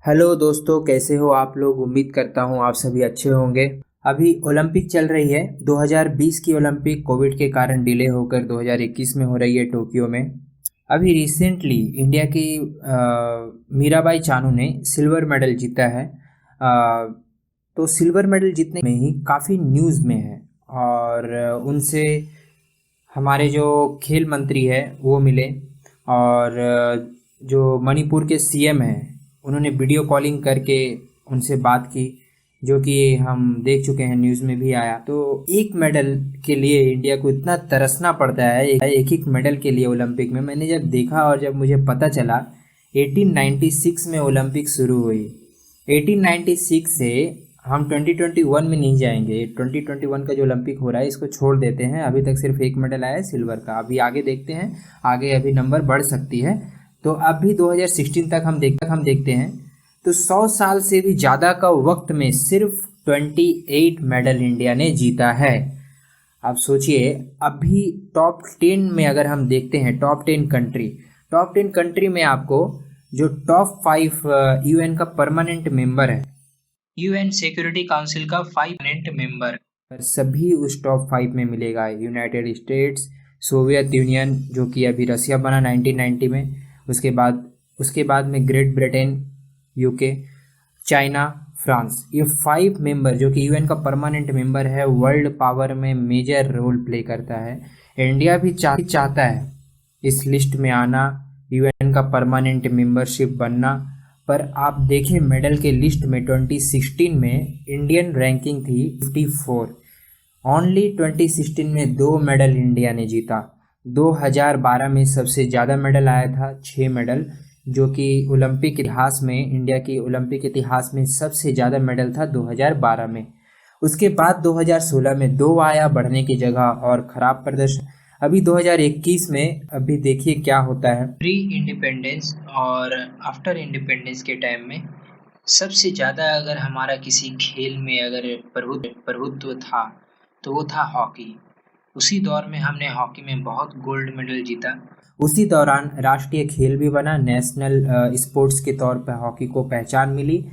Hello दोस्तों, कैसे हो आप लोग। उम्मीद करता हूँ आप सभी अच्छे होंगे। अभी ओलंपिक चल रही है। 2020 की ओलंपिक कोविड के कारण डिले होकर 2021 में हो रही है टोक्यो में। अभी रिसेंटली इंडिया की मीराबाई चानू ने सिल्वर मेडल जीता है। तो सिल्वर मेडल जीतने में ही काफ़ी न्यूज़ में है। और उनसे हमारे जो खेल मंत्री है वो मिले। और जो मणिपुर के सीएम हैं उन्होंने वीडियो कॉलिंग करके उनसे बात की, जो कि हम देख चुके हैं, न्यूज़ में भी आया। तो एक मेडल के लिए इंडिया को इतना तरसना पड़ता है, एक एक मेडल के लिए ओलंपिक में। मैंने जब देखा और जब मुझे पता चला 1896 में ओलंपिक शुरू हुई। 1896 से हम 2021 में नहीं जाएंगे। 2021 का जो ओलंपिक हो रहा है इसको छोड़ देते हैं। अभी तक सिर्फ एक मेडल आया है सिल्वर का। अभी आगे देखते हैं, आगे अभी नंबर बढ़ सकती है। तो अभी 2016 तक हम देखते हैं। तो 100 साल से भी ज़्यादा का वक्त में सिर्फ 28 मेडल इंडिया ने जीता है। आप सोचिए, अभी टॉप 10 में अगर हम देखते हैं, टॉप 10 कंट्री में आपको जो टॉप 5 यूएन का परमानेंट मेंबर है, यूएन सिक्योरिटी काउंसिल का 5 परमानेंट मेंबर, सभी उस टॉप 5 में मिलेगा। यूनाइटेड स्टेट्स, सोवियत यूनियन जो कि अभी रसिया बना 1990 में, उसके बाद में great Britain, UK, China, France, ये 5 मेंबर जो कि यूएन का परमानेंट मेंबर है, वर्ल्ड पावर में मेजर रोल प्ले करता है। इंडिया भी चाहता है इस लिस्ट में आना, यूएन का परमानेंट मेंबरशिप बनना। पर आप देखें मेडल के लिस्ट में 2016 में इंडियन रैंकिंग थी 54। ओनली 2016 में 2 मेडल इंडिया ने जीता। 2012 में सबसे ज़्यादा मेडल आया था, 6 मेडल, जो कि ओलंपिक इतिहास में, इंडिया की ओलंपिक इतिहास में सबसे ज़्यादा मेडल था 2012 में। उसके बाद 2016 में 2 आया बढ़ने की जगह, और ख़राब प्रदर्शन। अभी 2021 में अभी देखिए क्या होता है। प्री इंडिपेंडेंस और आफ्टर इंडिपेंडेंस के टाइम में सबसे ज़्यादा अगर हमारा किसी खेल में अगर प्रभुत्व था तो वो था हॉकी। उसी दौर में हमने हॉकी में बहुत गोल्ड मेडल जीता। उसी दौरान राष्ट्रीय खेल भी बना, नेशनल स्पोर्ट्स के तौर पर हॉकी को पहचान मिली।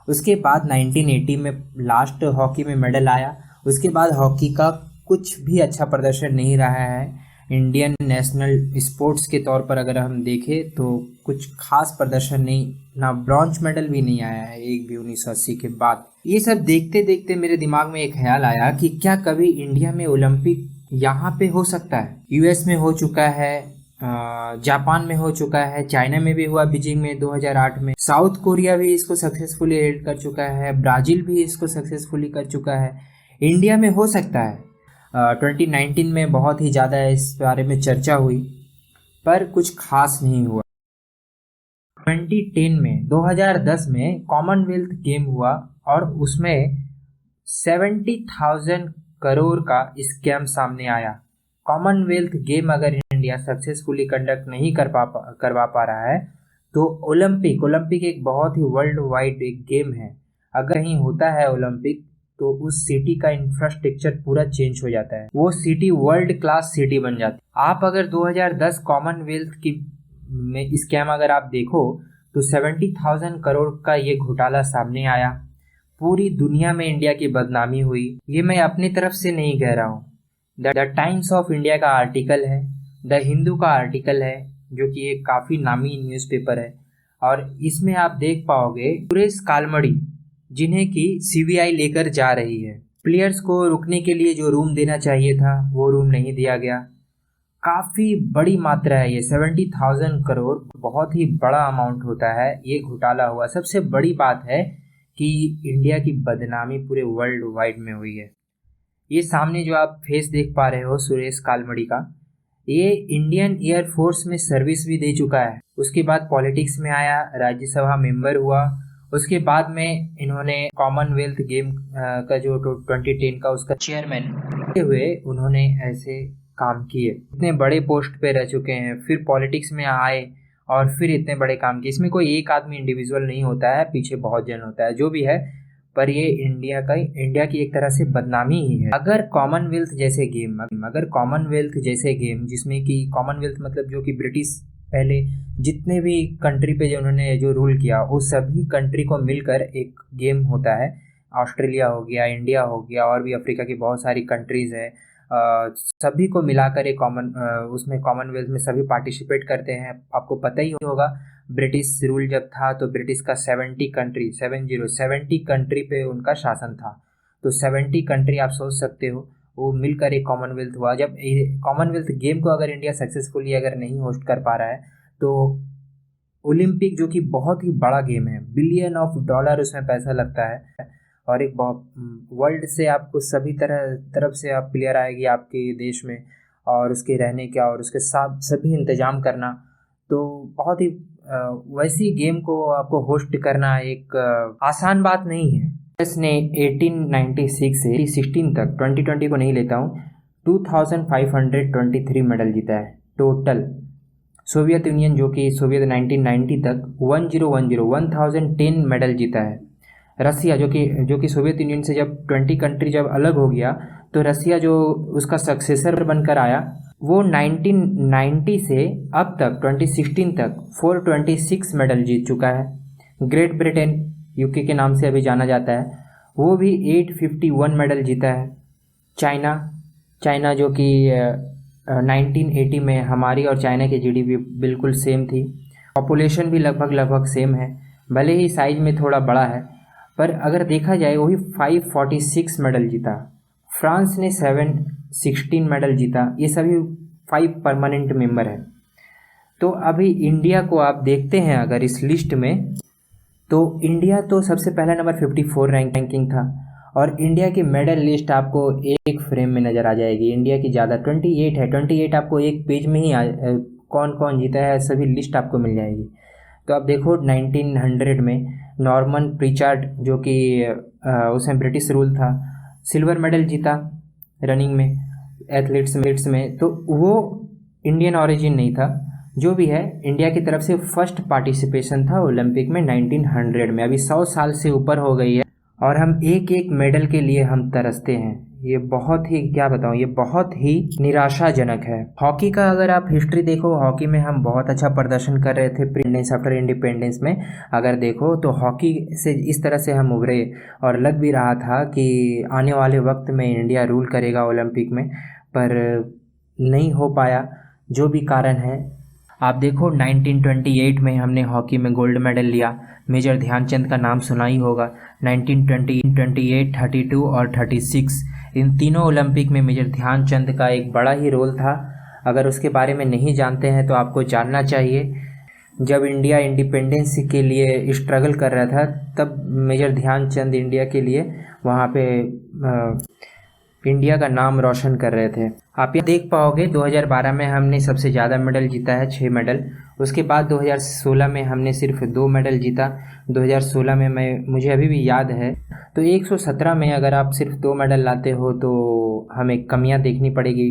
उसके बाद 1980 में लास्ट हॉकी में मेडल आया। उसके बाद हॉकी का कुछ भी अच्छा प्रदर्शन नहीं रहा है। इंडियन नेशनल स्पोर्ट्स के तौर पर अगर हम देखें तो कुछ खास प्रदर्शन नहीं, ना ब्रॉन्ज मेडल भी नहीं आया है एक भी 1980 के बाद। ये सब देखते देखते मेरे दिमाग में एक ख्याल आया कि क्या कभी इंडिया में ओलंपिक यहाँ पे हो सकता है। यूएस में हो चुका है, जापान में हो चुका है, चाइना में भी हुआ बीजिंग में 2008 में, साउथ कोरिया भी इसको सक्सेसफुली हेल्ड कर चुका है, ब्राज़ील भी इसको सक्सेसफुली कर चुका है। इंडिया में हो सकता है। 2019 में बहुत ही ज़्यादा इस बारे में चर्चा हुई पर कुछ खास नहीं हुआ। 2010 में कॉमनवेल्थ गेम हुआ और उसमें 70,000 करोड़ का स्कैम सामने आया। कॉमनवेल्थ गेम अगर इंडिया सक्सेसफुली कंडक्ट नहीं करवा पा रहा है तो ओलंपिक एक बहुत ही वर्ल्ड वाइड एक गेम है। अगर कहीं होता है ओलंपिक तो उस सिटी का इंफ्रास्ट्रक्चर पूरा चेंज हो जाता है, वो सिटी वर्ल्ड क्लास सिटी बन जाती है। आप अगर 2010 कॉमनवेल्थ की में स्कैम अगर आप देखो तो 70,000 करोड़ का ये घोटाला सामने आया। पूरी दुनिया में इंडिया की बदनामी हुई। ये मैं अपनी तरफ से नहीं कह रहा हूँ, द टाइम्स ऑफ इंडिया का आर्टिकल है, द हिंदू का आर्टिकल है, जो कि एक काफ़ी नामी न्यूज़पेपर है। और इसमें आप देख पाओगे सुरेश कालमड़ी, जिन्हें कि सीबीआई लेकर जा रही है। प्लेयर्स को रुकने के लिए जो रूम देना चाहिए था वो रूम नहीं दिया गया। काफ़ी बड़ी मात्रा है ये, 70,000 करोड़ बहुत ही बड़ा अमाउंट होता है। ये घोटाला हुआ। सबसे बड़ी बात है कि इंडिया की बदनामी पूरे वर्ल्ड वाइड में हुई है। ये सामने जो आप फेस देख पा रहे हो सुरेश कालमड़ी का, ये इंडियन एयरफोर्स में सर्विस भी दे चुका है। उसके बाद पॉलिटिक्स में आया, राज्यसभा मेंबर हुआ। उसके बाद में इन्होंने कॉमनवेल्थ गेम का जो 2010 का उसका चेयरमैन हुए, उन्होंने ऐसे काम किए। इतने बड़े पोस्ट पे रह चुके हैं, फिर पॉलिटिक्स में आए और फिर इतने बड़े काम किए। इसमें कोई एक आदमी इंडिविजुअल नहीं होता है, पीछे बहुत जन होता है, जो भी है। पर ये इंडिया की एक तरह से बदनामी ही है। अगर कॉमनवेल्थ जैसे गेम जिसमें कि कॉमनवेल्थ मतलब जो कि ब्रिटिश पहले जितने भी कंट्री पे जो उन्होंने जो रूल किया वो सभी कंट्री को मिलकर एक गेम होता है। ऑस्ट्रेलिया हो गया, इंडिया हो गया, और भी अफ्रीका की बहुत सारी कंट्रीज़ है। सभी को मिलाकर एक उसमें कॉमनवेल्थ में सभी पार्टिसिपेट करते हैं। आपको पता ही होगा ब्रिटिश रूल जब था तो ब्रिटिश का 70 कंट्री पे उनका शासन था। तो 70 कंट्री आप सोच सकते हो वो मिलकर एक कॉमनवेल्थ हुआ। जब कॉमनवेल्थ गेम को अगर इंडिया सक्सेसफुली अगर नहीं होस्ट कर पा रहा है तो ओलंपिक जो कि बहुत ही बड़ा गेम है, बिलियन ऑफ डॉलर उसमें पैसा लगता है, और एक बहुत वर्ल्ड से आपको सभी तरफ से आप प्लेयर आएगी आपके देश में, और उसके रहने का और उसके साथ सभी इंतजाम करना, तो बहुत ही वैसी गेम को आपको होस्ट करना एक आसान बात नहीं है। इसने 1896 से 16 तक 2020 को नहीं लेता हूँ 2523 मेडल जीता है टोटल। सोवियत यूनियन जो कि सोवियत 1990 तक 1010 मेडल जीता है। रसिया जो कि सोवियत यूनियन से जब 20 कंट्री जब अलग हो गया तो रसिया जो उसका सक्सेसर बनकर आया वो 1990 से अब तक 2016 तक 426 मेडल जीत चुका है। ग्रेट ब्रिटेन यूके के नाम से अभी जाना जाता है, वो भी 851 मेडल जीता है। चाइना जो कि 1980 में हमारी और चाइना की जीडीपी बिल्कुल सेम थी, पॉपुलेशन भी लगभग सेम है, भले ही साइज में थोड़ा बड़ा है, पर अगर देखा जाए वही 546 मेडल जीता। फ्रांस ने 716 मेडल जीता। ये सभी 5 परमानेंट मेंबर हैं। तो अभी इंडिया को आप देखते हैं अगर इस लिस्ट में, तो इंडिया तो सबसे पहला नंबर 54 रैंकिंग था, और इंडिया की मेडल लिस्ट आपको एक फ्रेम में नज़र आ जाएगी। इंडिया की ज़्यादा 28 है, 28 आपको एक पेज में ही कौन कौन जीता है सभी लिस्ट आपको मिल जाएगी। तो आप देखो 1900 में नॉर्मन प्रिचार्ड जो कि उसमें ब्रिटिश रूल था, सिल्वर मेडल जीता रनिंग में, एथलीट्स में, तो वो इंडियन ऑरिजिन नहीं था। जो भी है इंडिया की तरफ से फर्स्ट पार्टिसिपेशन था ओलंपिक में 1900 में। अभी 100 साल से ऊपर हो गई है और हम एक एक मेडल के लिए हम तरसते हैं। ये बहुत ही क्या बताऊँ, ये बहुत ही निराशाजनक है। हॉकी का अगर आप हिस्ट्री देखो, हॉकी में हम बहुत अच्छा प्रदर्शन कर रहे थे प्रिंडेंस आफ्टर इंडिपेंडेंस में। अगर देखो तो हॉकी से इस तरह से हम उभरे और लग भी रहा था कि आने वाले वक्त में इंडिया रूल करेगा ओलंपिक में, पर नहीं हो पाया जो भी कारण है। आप देखो 1928 में हमने हॉकी में गोल्ड मेडल लिया, मेजर ध्यानचंद का नाम सुना ही होगा। 1920, 28, 32 और 36 इन तीनों ओलंपिक में मेजर ध्यानचंद का एक बड़ा ही रोल था। अगर उसके बारे में नहीं जानते हैं तो आपको जानना चाहिए। जब इंडिया इंडिपेंडेंस के लिए स्ट्रगल कर रहा था तब मेजर ध्यानचंद इंडिया के लिए वहाँ पे इंडिया का नाम रोशन कर रहे थे। आप ये देख पाओगे 2012 में हमने सबसे ज़्यादा मेडल जीता है, 6 मेडल। उसके बाद 2016 में हमने सिर्फ 2 मेडल जीता। 2016 में मुझे अभी भी याद है। तो 117 में अगर आप सिर्फ 2 मेडल लाते हो तो हमें कमियां देखनी पड़ेगी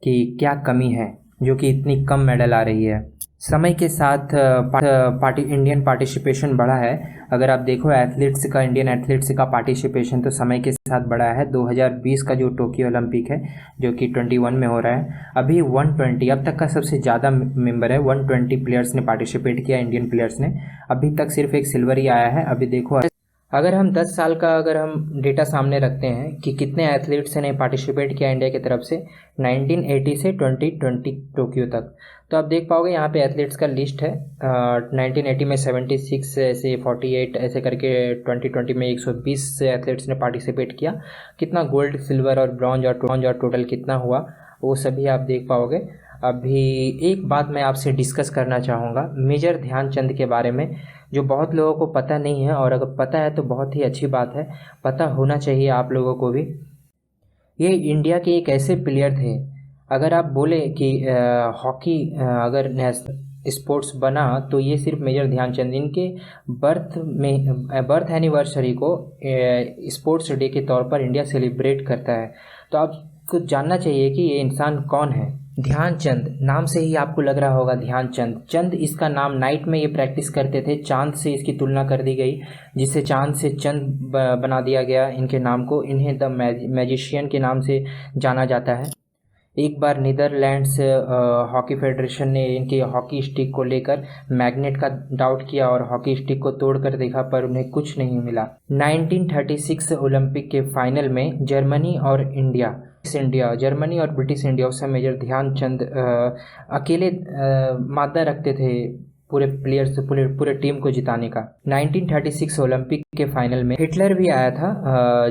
कि क्या कमी है जो कि इतनी कम मेडल आ रही है। समय के साथ इंडियन पार्टिसिपेशन बढ़ा है। अगर आप देखो इंडियन एथलीट्स का पार्टिसिपेशन तो समय के साथ बढ़ा है। 2020 का जो टोक्यो ओलंपिक है जो कि 21 में हो रहा है, अभी 120 अब तक का सबसे ज़्यादा मेंबर है। 120 प्लेयर्स ने पार्टिसिपेट किया, इंडियन प्लेयर्स ने। अभी तक सिर्फ एक सिल्वर ही आया है। अभी देखो अगर हम 10 साल का अगर हम डेटा सामने रखते हैं कि कितने एथलीट्स ने पार्टिसिपेट किया इंडिया की तरफ से 1980 से 2020 टोक्यो तक, तो आप देख पाओगे यहाँ पे एथलीट्स का लिस्ट है। 1980 में 76 ऐसे 48 ऐसे करके 2020 में 120 एथलीट्स ने पार्टिसिपेट किया। कितना गोल्ड, सिल्वर और ब्रॉन्ज और टोटल कितना हुआ वो सभी आप देख पाओगे। अभी एक बात मैं आपसे डिस्कस करना चाहूँगा मेजर ध्यानचंद के बारे में, जो बहुत लोगों को पता नहीं है, और अगर पता है तो बहुत ही अच्छी बात है, पता होना चाहिए आप लोगों को भी। ये इंडिया के एक ऐसे प्लेयर थे, अगर आप बोले कि हॉकी अगर नेशनल स्पोर्ट्स बना तो ये सिर्फ मेजर ध्यानचंद, इनके बर्थ एनिवर्सरी को स्पोर्ट्स डे के तौर पर इंडिया सेलिब्रेट करता है। तो आपको जानना चाहिए कि ये इंसान कौन है। ध्यानचंद नाम से ही आपको लग रहा होगा ध्यानचंद, चंद इसका नाम, नाइट में ये प्रैक्टिस करते थे, चांद से इसकी तुलना कर दी गई जिससे चांद से चंद बना दिया गया इनके नाम को। इन्हें द मैजिशियन के नाम से जाना जाता है। एक बार नीदरलैंड्स हॉकी फेडरेशन ने इनके हॉकी स्टिक को लेकर मैग्नेट का डाउट किया और हॉकी स्टिक को तोड़कर देखा, पर उन्हें कुछ नहीं मिला। 1936 ओलंपिक के फाइनल में जर्मनी और ब्रिटिश इंडिया, उस समय मेजर ध्यानचंद अकेले मादा रखते थे पूरे प्लेयर्स से पूरे टीम को जिताने का। 1936 ओलंपिक के फाइनल में हिटलर भी आया था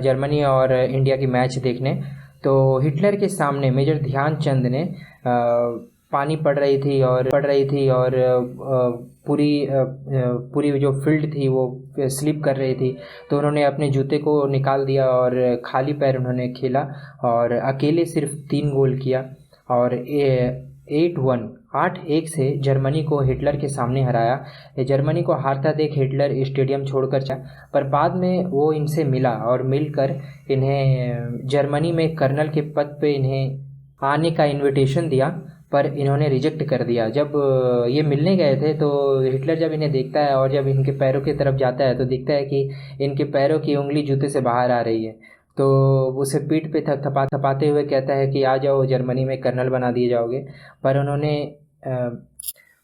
जर्मनी और इंडिया की मैच देखने। तो हिटलर के सामने मेजर ध्यानचंद ने पानी पड़ रही थी और पूरी जो फील्ड थी वो स्लिप कर रही थी, तो उन्होंने अपने जूते को निकाल दिया और खाली पैर उन्होंने खेला और अकेले सिर्फ 3 गोल किया और 8-1 से जर्मनी को हिटलर के सामने हराया। जर्मनी को हारता देख हिटलर स्टेडियम छोड़कर चला, पर बाद में वो इनसे मिला और मिलकर इन्हें जर्मनी में कर्नल के पद पे इन्हें आने का इनविटेशन दिया, पर इन्होंने रिजेक्ट कर दिया। जब ये मिलने गए थे तो हिटलर जब इन्हें देखता है और जब इनके पैरों की तरफ जाता है तो दिखता है कि इनके पैरों की उंगली जूते से बाहर आ रही है। तो उसे पीठ पे थपाते हुए कहता है कि आ जाओ, जर्मनी में कर्नल बना दिए जाओगे, पर उन्होंने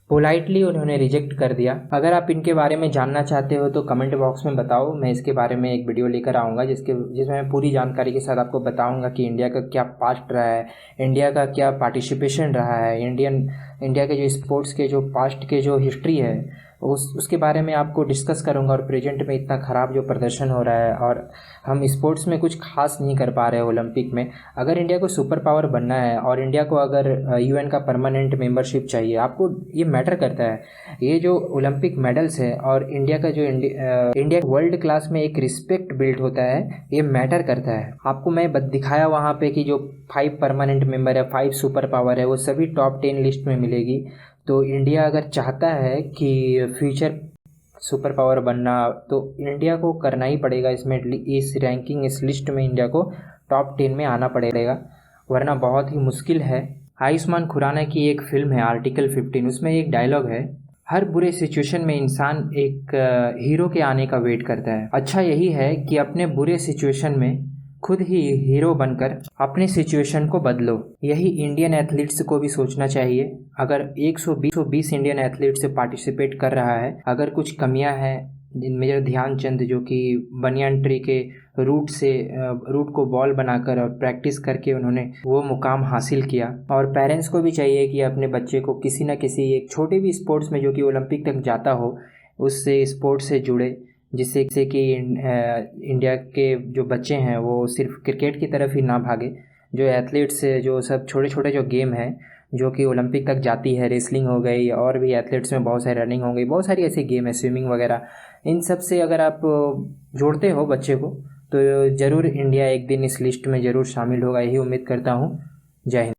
पोलाइटली उन्होंने रिजेक्ट कर दिया। अगर आप इनके बारे में जानना चाहते हो तो कमेंट बॉक्स में बताओ, मैं इसके बारे में एक वीडियो लेकर आऊँगा जिसमें मैं पूरी जानकारी के साथ आपको बताऊँगा कि इंडिया का क्या पास्ट रहा है, इंडिया का क्या पार्टिसिपेशन रहा है, इंडिया के जो स्पोर्ट्स के जो पास्ट के जो हिस्ट्री है उसके बारे में आपको डिस्कस करूंगा। और प्रेजेंट में इतना ख़राब जो प्रदर्शन हो रहा है और हम स्पोर्ट्स में कुछ खास नहीं कर पा रहे हैं ओलंपिक में। अगर इंडिया को सुपर पावर बनना है और इंडिया को अगर यूएन का परमानेंट मेंबरशिप चाहिए, आपको ये मैटर करता है। ये जो ओलंपिक मेडल्स है और इंडिया का जो इंडिया वर्ल्ड क्लास में एक रिस्पेक्ट बिल्ड होता है, ये मैटर करता है। आपको मैं दिखाया वहाँ पे कि जो 5 परमानेंट मेंबर है, 5 सुपर पावर है, वो सभी टॉप 10 लिस्ट में मिलेगी। तो इंडिया अगर चाहता है कि फ्यूचर सुपर पावर बनना, तो इंडिया को करना ही पड़ेगा इस रैंकिंग, इस लिस्ट में इंडिया को टॉप 10 में आना पड़ेगा, वरना बहुत ही मुश्किल है। आयुष्मान खुराना की एक फिल्म है आर्टिकल 15, उसमें एक डायलॉग है, हर बुरे सिचुएशन में इंसान एक हीरो के आने का वेट करता है। अच्छा यही है कि अपने बुरे सिचुएशन में खुद ही हीरो बनकर अपने सिचुएशन को बदलो। यही इंडियन एथलीट्स को भी सोचना चाहिए। अगर 120 इंडियन एथलीट्स पार्टिसिपेट कर रहा है, अगर कुछ कमियां हैं, मेजर ध्यानचंद जो कि बनियान ट्री के रूट को बॉल बनाकर और प्रैक्टिस करके उन्होंने वो मुकाम हासिल किया। और पेरेंट्स को भी चाहिए कि अपने बच्चे को किसी न किसी एक छोटे भी स्पोर्ट्स में जो कि ओलंपिक तक जाता हो, उससे स्पोर्ट्स से जुड़े, जिससे कि इंडिया के जो बच्चे हैं वो सिर्फ क्रिकेट की तरफ ही ना भागे। जो एथलीट्स, जो सब छोटे छोटे जो गेम हैं जो कि ओलंपिक तक जाती है, रेसलिंग हो गई, और भी एथलीट्स में बहुत सारी रनिंग हो गई, बहुत सारी ऐसी गेम है, स्विमिंग वगैरह, इन सब से अगर आप जोड़ते हो बच्चे को तो ज़रूर इंडिया एक दिन इस लिस्ट में ज़रूर शामिल होगा, यही उम्मीद करता हूँ। जय हिंद।